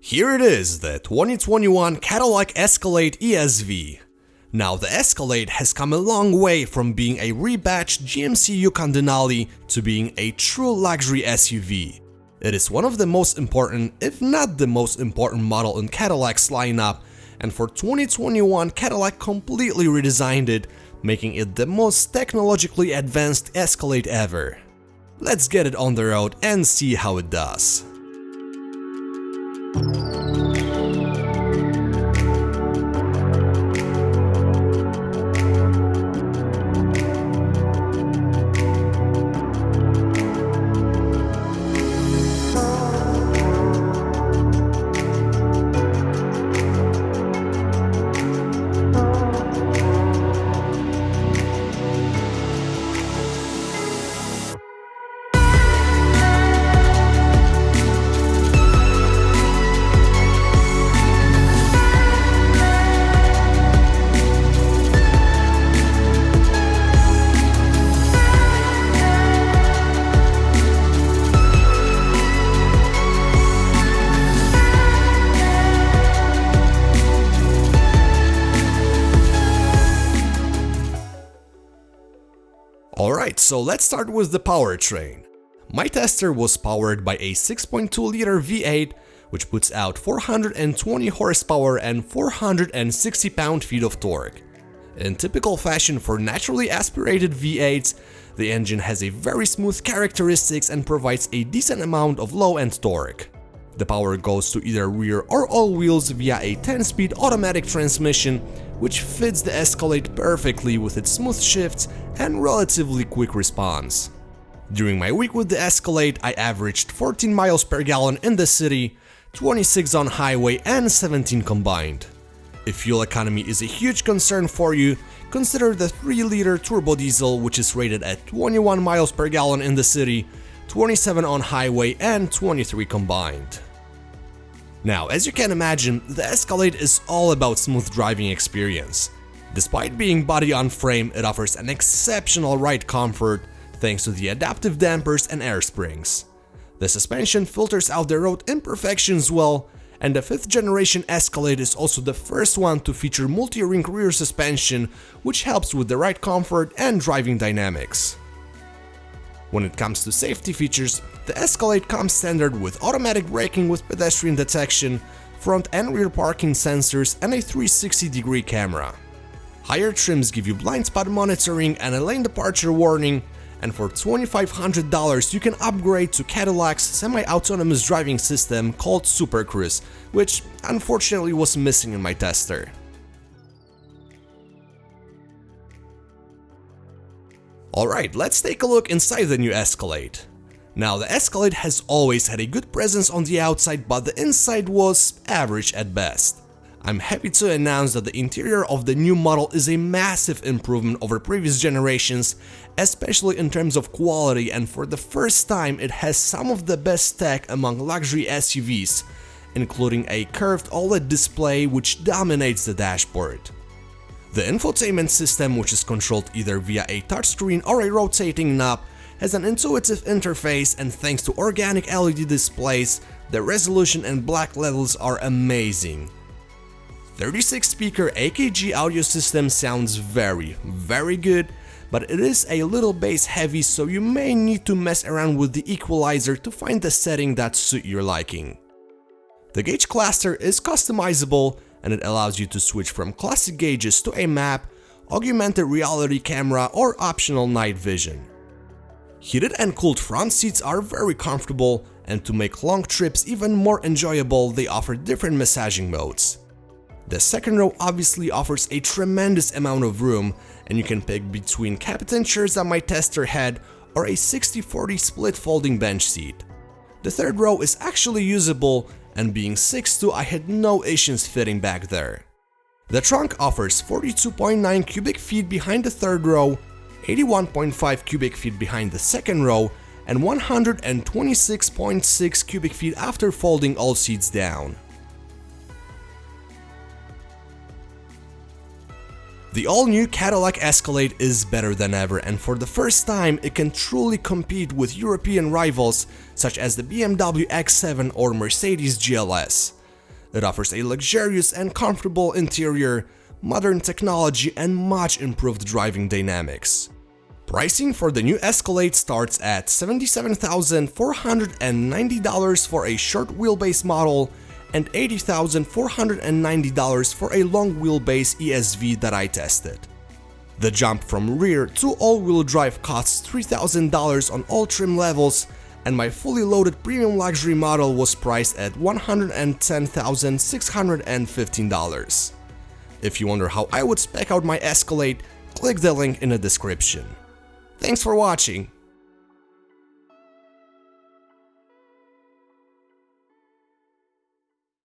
Here it is, the 2021 Cadillac Escalade ESV. Now, the Escalade has come a long way from being a rebadged GMC Yukon Denali to being a true luxury SUV. It is one of the most important, if not the most important model in Cadillac's lineup, and for 2021 Cadillac completely redesigned it, making it the most technologically advanced Escalade ever. Let's get it on the road and see how it does. Alright, so let's start with the powertrain. My tester was powered by a 6.2-liter V8, which puts out 420 horsepower and 460 pound-feet of torque. In typical fashion for naturally aspirated V8s, the engine has a very smooth characteristics and provides a decent amount of low-end torque. The power goes to either rear or all wheels via a 10-speed automatic transmission, which fits the Escalade perfectly with its smooth shifts and relatively quick response. During my week with the Escalade, I averaged 14 miles per gallon in the city, 26 on highway and 17 combined. If fuel economy is a huge concern for you, consider the 3-liter turbo diesel, which is rated at 21 miles per gallon in the city, 27 on highway and 23 combined. Now, as you can imagine, the Escalade is all about smooth driving experience. Despite being body on frame, it offers an exceptional ride comfort thanks to the adaptive dampers and air springs. The suspension filters out the road imperfections well, and the 5th generation Escalade is also the first one to feature multi-ring rear suspension, which helps with the ride comfort and driving dynamics. When it comes to safety features, the Escalade comes standard with automatic braking with pedestrian detection, front and rear parking sensors and a 360-degree camera. Higher trims give you blind spot monitoring and a lane departure warning, and for $2,500 you can upgrade to Cadillac's semi-autonomous driving system called Super Cruise, which unfortunately was missing in my tester. Alright, let's take a look inside the new Escalade. Now, the Escalade has always had a good presence on the outside, but the inside was average at best. I'm happy to announce that the interior of the new model is a massive improvement over previous generations, especially in terms of quality, and for the first time it has some of the best tech among luxury SUVs, including a curved OLED display which dominates the dashboard. The infotainment system, which is controlled either via a touchscreen or a rotating knob, has an intuitive interface, and thanks to organic LED displays, the resolution and black levels are amazing. 36-speaker AKG audio system sounds very good, but it is a little bass heavy, so you may need to mess around with the equalizer to find the setting that suits your liking. The gauge cluster is customizable, and it allows you to switch from classic gauges to a map, augmented reality camera or optional night vision. Heated and cooled front seats are very comfortable, and to make long trips even more enjoyable, they offer different massaging modes. The second row obviously offers a tremendous amount of room, and you can pick between captain chairs that my tester had or a 60-40 split folding bench seat. The third row is actually usable, and being 6'2", I had no issues fitting back there. The trunk offers 42.9 cubic feet behind the third row, 81.5 cubic feet behind the second row, and 126.6 cubic feet after folding all seats down. The all-new Cadillac Escalade is better than ever, and for the first time it can truly compete with European rivals such as the BMW X7 or Mercedes GLS. It offers a luxurious and comfortable interior, modern technology, and much improved driving dynamics. Pricing for the new Escalade starts at $77,490 for a short wheelbase model and $80,490 for a long wheelbase ESV that I tested. The jump from rear to all-wheel drive costs $3,000 on all trim levels, and my fully loaded premium luxury model was priced at $110,615. If you wonder how I would spec out my Escalade, click the link in the description. Thanks for watching.